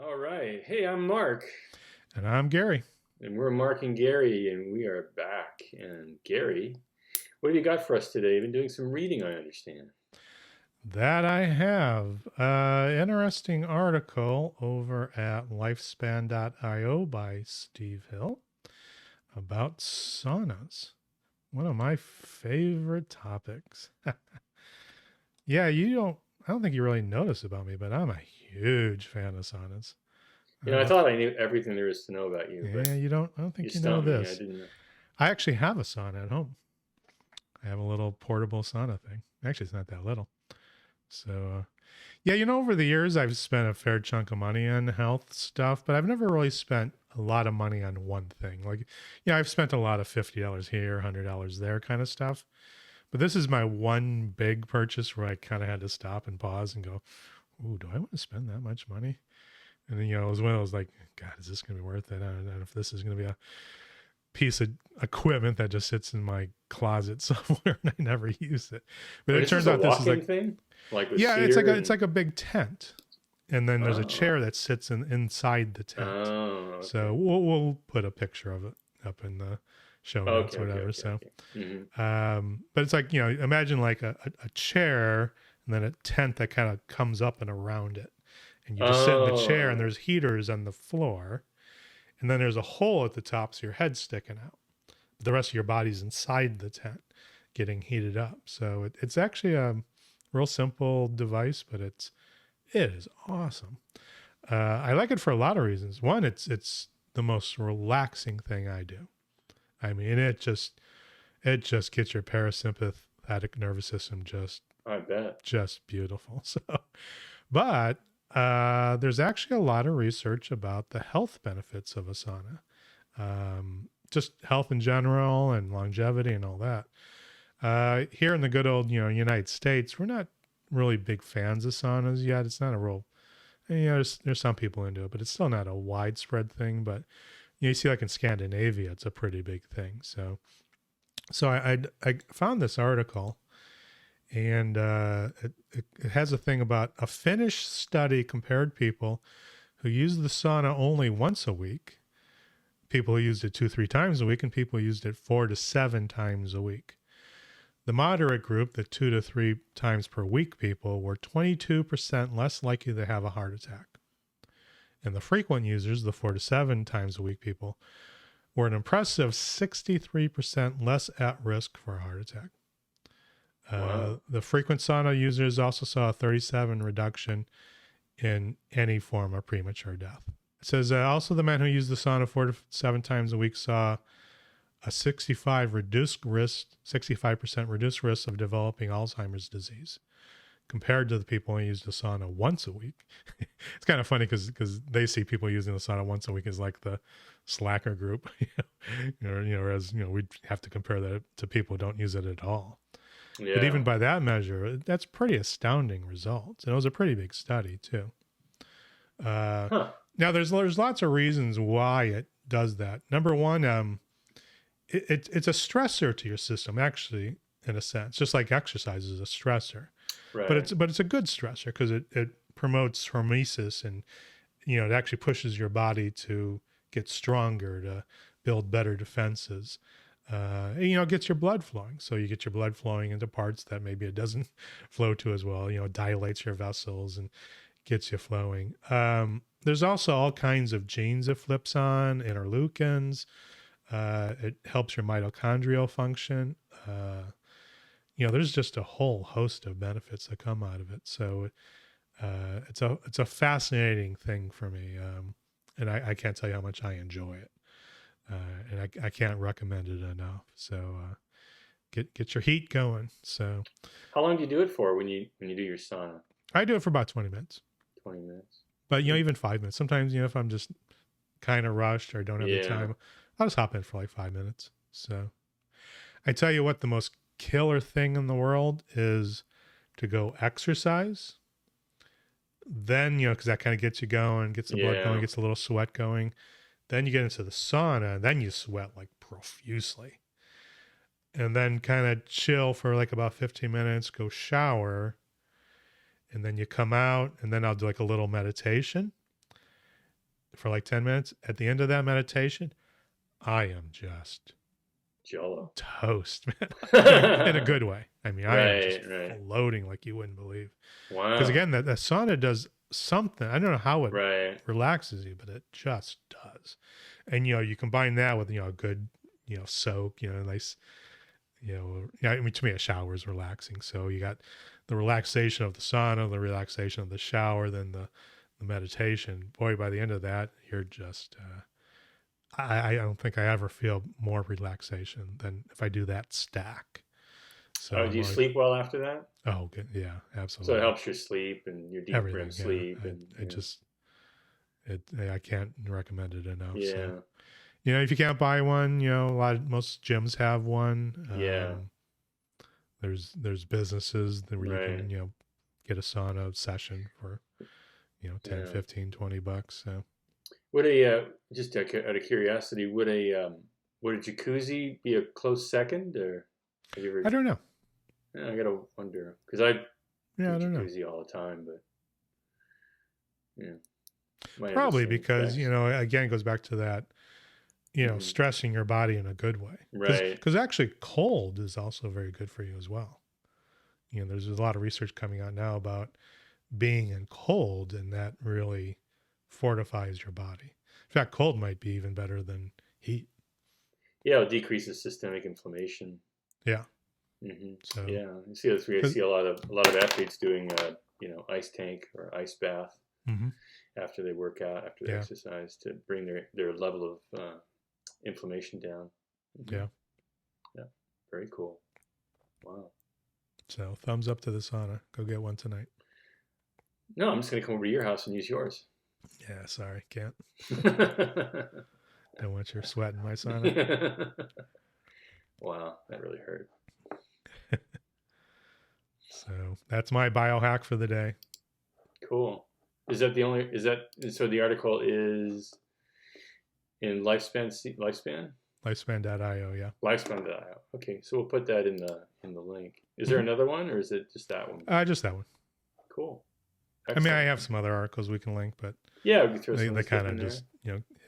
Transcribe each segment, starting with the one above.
All right. Hey, I'm Mark, And I'm Gary. and we're Mark and Gary, and we are back. And Gary, what have you got for us today? You've been doing some reading, I understand. That I have. Interesting article over at lifespan.io by Steve Hill about saunas. One of my favorite topics. Yeah, I don't think you really notice about me, but I'm a huge fan of saunas. I Uh, thought I knew everything there is to know about you, but yeah, I don't you think you know stumped me. I this. didn't know. I actually have a sauna at home. I have a little portable sauna thing. Actually, it's not that little. So, yeah, over the years, I've spent a fair chunk of money on health stuff, but I've never really spent a lot of money on one thing. Like, I've spent a lot of $50 here, $100 there kind of stuff. But this is my one big purchase where I kind of had to stop and pause and go, "Ooh, do I want to spend that much money?" And then, it was one of those like, God, is this going to be worth it? I don't know if this is going to be a piece of equipment that just sits in my closet somewhere and I never use it. But Wait, it is this turns a out this is walk-in like, thing? Like with yeah, cedar it's and like a big tent, and then there's a oh, chair that sits inside the tent. okay, So we'll put a picture of it up in the show notes, or whatever. So, okay. Mm-hmm. but it's like imagine like a chair and then a tent that kind of comes up and around it, and you just sit in the chair, and Oh, there's heaters on the floor, and then there's a hole at the top, so your head's sticking out. The rest of your body's inside the tent, getting heated up. So it's actually a real simple device, but it is awesome. I like it for a lot of reasons. One, it's the most relaxing thing I do. I mean, it just gets your parasympathetic nervous system I bet. just beautiful. So, but there's actually a lot of research about the health benefits of a sauna, just health in general and longevity and all that. Here in the good old United States, we're not really big fans of saunas yet. It's not a real there's some people into it, but it's still not a widespread thing. But you see, like in Scandinavia, it's a pretty big thing. So I found this article, and it has a thing about a Finnish study compared people who used the sauna only once a week, people who used it 2-3 times a week, and people who used it 4 to 7 times a week. The moderate group, the 2 to 3 times per week people, were 22% less likely to have a heart attack. And the frequent users, the 4 to 7 times a week people, were an impressive 63% less at risk for a heart attack. Wow. The frequent sauna users also saw a 37 reduction in any form of premature death. It says also the men who used the sauna 4 to 7 times a week saw a 65% reduced risk of developing Alzheimer's disease compared to the people who used the sauna once a week. It's kind of funny because they see people using the sauna once a week as like the slacker group, whereas we'd have to compare that to people who don't use it at all. But Yeah. even by that measure, that's pretty astounding results, and it was a pretty big study too. Uh, Huh. Now there's lots of reasons why it does that. Number one, it's a stressor to your system, actually, in a sense, just like exercise is a stressor. But Right. it's a good stressor because it promotes hormesis, and it actually pushes your body to get stronger, to build better defenses. It gets your blood flowing, so you get your blood flowing into parts that maybe it doesn't flow to as well. It dilates your vessels and gets you flowing. There's also all kinds of genes it flips on, interleukins. It helps your mitochondrial function. There's just a whole host of benefits that come out of it. So it's a fascinating thing for me, and I can't tell you how much I enjoy it, and I can't recommend it enough. So get your heat going. So How long do you do it for when you do your sauna? I do it for about 20 minutes, 20 minutes. but Hmm. even 5 minutes. Sometimes if I'm just kind of rushed or don't have the Yeah. time, I'll just hop in for like 5 minutes. So I tell you what, the most killer thing in the world is to go exercise. Then, because that kind of gets you going, gets the blood going, Yeah. gets a little sweat going. Then you get into the sauna, and then you sweat like profusely. And then kind of chill for like about 15 minutes, go shower, and then you come out, and then I'll do like a little meditation. for like 10 minutes. At the end of that meditation, I am just Jello. toast, man. I mean, in a good way. I mean, I am just Right. floating like you wouldn't believe. Because Wow. again, the sauna does something. I don't know how it Right. relaxes you, but it just does. And you combine that with a good soak, nice, yeah. I mean, to me, a shower is relaxing. So you got the relaxation of the sauna, the relaxation of the shower, then the meditation. Boy, by the end of that, you're just. I don't think I ever feel more relaxation than if I do that stack. So Oh, do I'm you always, sleep well after that? oh, good. Yeah, So it absolutely. helps your sleep and your deep REM Everything. Yeah. sleep and I just, I can't recommend it enough. So, yeah. if you can't buy one, most gyms have one. Yeah. There's businesses that where you Right. can, get a sauna session for, 10, Yeah. 15, $20. So Would a just out of curiosity, would a jacuzzi be a close second, or have you I ever? don't know. Yeah, I gotta wonder because I Yeah, do I don't know. jacuzzi all the time, but yeah, might have the Probably same because, effects. again, it goes back to that, Hmm. stressing your body in a good way. Right. Because actually cold is also very good for you as well. There's a lot of research coming out now about being in cold, and that really fortifies your body. In fact, cold might be even better than heat. Yeah, it decreases systemic inflammation. Yeah. Hmm. So, Yeah, you see that's where I because, see a lot of athletes doing ice tank or ice bath hmm after they work out, after they yeah, exercise to bring their level of inflammation down. Hmm. yeah. Yeah, very cool. Wow. So, thumbs up to the sauna. Go get one tonight. No, I'm just gonna come over to your house and use yours. Yeah, sorry, can't. Don't want your sweat in my sauna. Wow, that really hurt. So, that's my biohack for the day. Cool. Is that the only? Is that so? The article is in lifespan Lifespan.io, yeah. lifespan.io. Okay, so we'll put that in the link. Is there hmm another one, or is it just that one? Just that one. Cool. I mean, I Excellent. have some other articles we can link, but Yeah, we can throw some they other stuff kind in of there. just,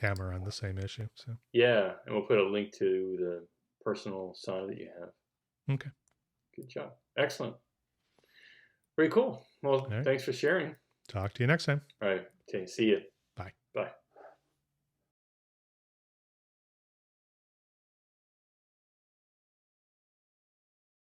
hammer on the same issue. So, Yeah, and we'll put a link to the personal sauna that you have. okay. Good job. Excellent. Very cool. All Well, right. thanks for sharing. Talk to you next time. All right. Okay. See you.